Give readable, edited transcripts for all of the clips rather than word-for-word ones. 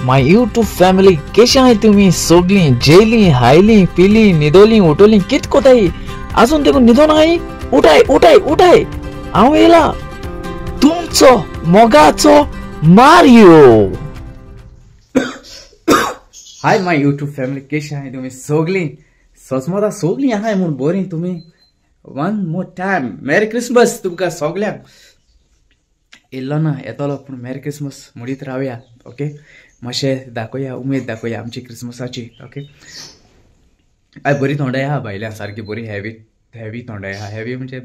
My YouTube family कशा आहे तुम्ही सगळी जेली हायली पिली निदोली उठोली कित कोताई अजून देखो निदो नाही उठाय उठाय उठाय हांव येला तुमचो मोगाचो Mario. Hi my YouTube family कशा आहे तुम्ही सगळी सचमता सगळी आहाय म्हूण बरी तुम्ही वन मोर टाइम मेरी क्रिसमस तुमकां सगळ्यांक येयल्लो ना येतलो पूण मेरी क्रिसमस म्हणीत रावया ओके मातशें दाखोवया उमेद दाखोवया आमची क्रिसमसाची ओके। आय बरी थोंडाय आहा बायल्यां सारकी बरी हेवी थोंडाय आहा हेवी म्हणजे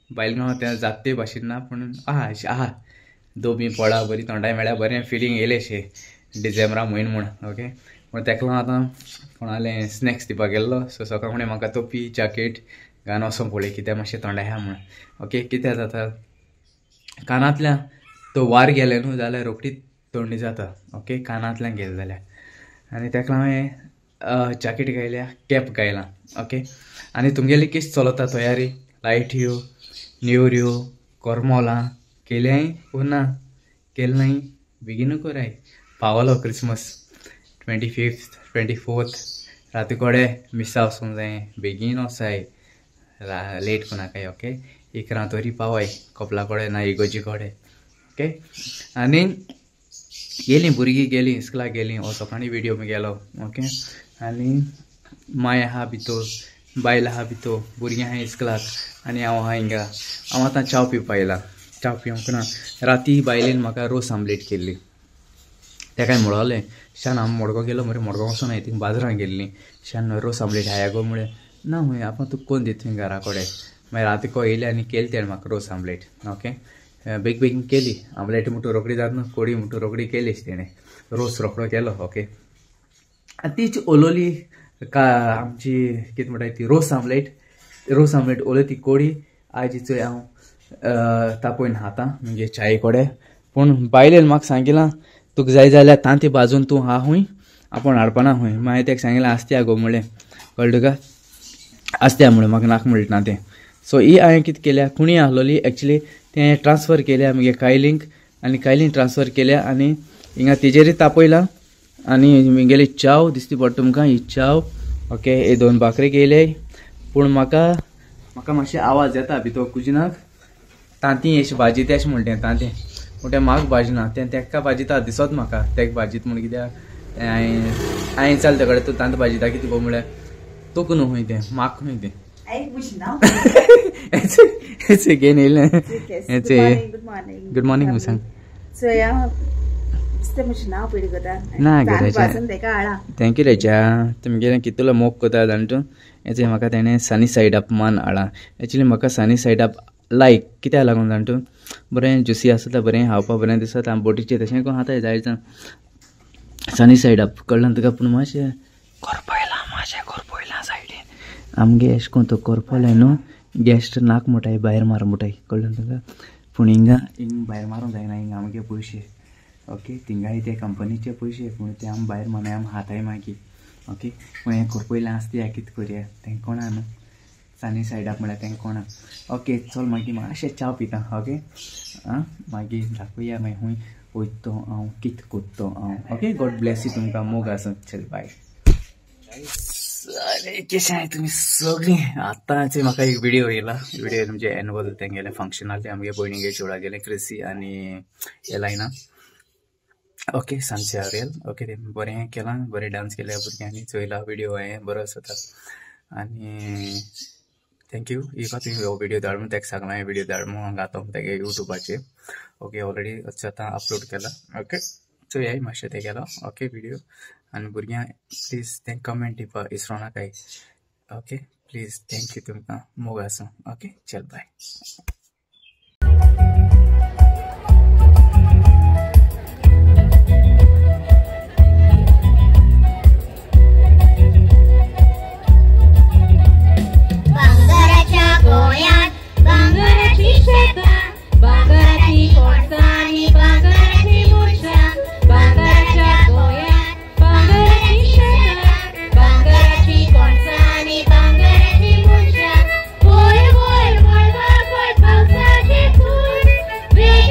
बायलां त्या जाते भाशेन ना पूण आहा दोबी पडा बरी थोंडाय मेळ्ळ्या बरें फिलींग येयलेशें डिसेंबरा म्हयनो म्हूण ओके। पूण तेका लागून आतां कोणालें स्नॅक्स दिवपाक गेल्लो सो सकाळ फुडें म्हाका टोपी जॅकेट घालून वचूंक पडलें कित्याक मातशें थोंडाय आहा म्हूण ओके। कित्याक जाता कानांतल्यान तो वार गेले न्हू जाल्यार रोखडीच थंडी जाता ओके कानांतल्यान गेले जाल्यार आनी तेका हांवें जॅकेट घायल्या कॅप घायलां ओके। आनी तुमगेली कशी चलता तयारी लायट्यो नेवऱ्यो कोरमोलां केल्याय ना केले नाय बेगीन कराय पावलो क्रिसमस 25th 24th राती कोडे मिसा वचूंक जाय बेगीन वचाय लेट कोनाकाय ओके। एक रातोरी पावाय कपला कोडे ना इगोजी कोडे ओके। आनी गेलीं भुरगीं गेलीं इस्कुलाक गेलीं हो सकाळी व्हिडिओ गेलो ओके। आनी माय आहा भितर बायल आहा भितर भुरगीं आहाय इस्कुलाक आनी हांव आहा हिंगा हांव आतां चाव पिवपा येयला चाव पिवंक ना राती बायलेन म्हाका रोस आमलेट केल्ली तेकाय म्हणलें शान हांव मडगो गेलो मरे मडगो वचून हांवें थिंग बाजारांत गेल्लीं शान रोस आमलेट हाया गो म्हळें ना हूंय आपूण तुका कोण दिता थंय घरा कडेन मागीर राती को येयले आनी केली तेणें म्हाका रोस आमलेट ओके। बेगीन केली आमलेट म्हणटू रोखडी जाता न्हू कोडी म्हणटू रोखडी केलीच तेणें रोस रोखडो केलो ओके। आनी तीच उलोवली आमची कितें म्हणटाय ती रोस आमलेट उलय ती कोडी आयज चोय हांव तापोवन हातां म्हणजे चाये कोडे पूण बायलेन म्हाका सांगिलां तुका जाय जाल्यार तांती भाजून तूं हा हूंय आपूण हाडपाना हूंय मागीर तेका सांगिलां आसत्या गो म्हणलें कळ्ळें तुका आसत्या म्हणलें म्हाका नाका म्हणलें ना तें सो ही हांवें कितें केल्या कुणी आहलोली एक्चुली तें ट्रान्सफर केल्या म्हगे कायलींक आनी कायलीन ट्रान्सफर केल्या आनी हिंगा तेजेरूय तापयलां आनी म्हगेली चाव दिसती पडटा तुमकां ही चाव ओके। हे 2 भाकरी केले पूण म्हाका मातशें आवाज येता भितर कुजिनाक तांती अशी भाजी अशें म्हणटें तांतें पूण तें म्हाका भाजना तें तेका भाजीता दिसत म्हाका तेका भाजीत म्हूण कित्याक हांवें चल तेकडे तूं तांत भाजीता कितें गो म्हळ्यार तुका न्हू हूंय तें म्हाका हूंय तें घेवन येयलें गुड मॉर्निंग सांग ना थँक्यू रेजा तुमगे कितलो मोग कोता जाण तूं हेचे म्हाका तेणें सनी सायड अप मान हाडा एक्चुली म्हाका सनी सायड अप लायक कित्याक लागून जाण तूं बरें ज्युसी आसता बरें खावपा बरें दिसता बोटीचें तशें करून खाता जायचं सनी सायड अप कळ्ळें तुका पूण मातशें कोरपयलां सायडीन आमगे अशें करून तो कोरपले न्हू गॅस्ट नाक मुटाय भायर मार मुटाय कळ्ळें तुका पूण हिंगा भायर मारूंक जायना हिंगा आमगे पयशे ओके थिंगाय ते कंपनीचे पयशे पूण ते आमी भायर मारनाय आमी हाताय मागीर ओके। पूण हें कोरपयलां आसता कितें करया तें कोणा न्हू सानी सायडाक म्हळ्यार तें कोणा ओके। चल मागीर मातशें चाव पिता ओके आं मागीर दाखोवया मागीर हूंय वयतो हांव कितें कोत्तो हांव ओके। गॉड ब्लेस यू तुमकां मोग आसूं चल बाय। अरे कशें आहाय तुमी सगळीं आतांचे म्हाका एक व्हिडिओ येयला व्हिडिओ म्हणजे एन्युअल तें गेलें फंक्शन आसलें आमगे भयणीगे चेडा गेलें क्रिसी आनी हे लायना ओके सांजचे आरेल ओके तें बरें केलां बरें डान्स केल्या भुरग्यांनी चोयला व्हिडिओ हांवें बरो जाता आनी थँक्यू इफ तुवें हो व्हिडिओ धाड म्हूण तेका सांगलां हांवें व्हिडिओ धाड म्हूण घातो तेगे युट्यूबाचेर ओके ऑलरेडी आतां अपलोड केला ओके। चोय मातशें तें केलो ओके व्हिडिओ आनी भुरग्यां प्लीज तें कमेंट दिवपा विसरो नाकाय ओके प्लीज थँक्यू तुमकां मोग आसूं ओके चल bye. Boy, boy, boy, boy, boy, boy, boy, boy, boy, boy, boy,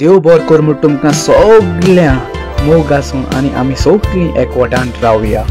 देव बरें कर म्हूण तुमकां सगळ्यां मोग आसूं आनी आमी सगळीं एकवटान रावया.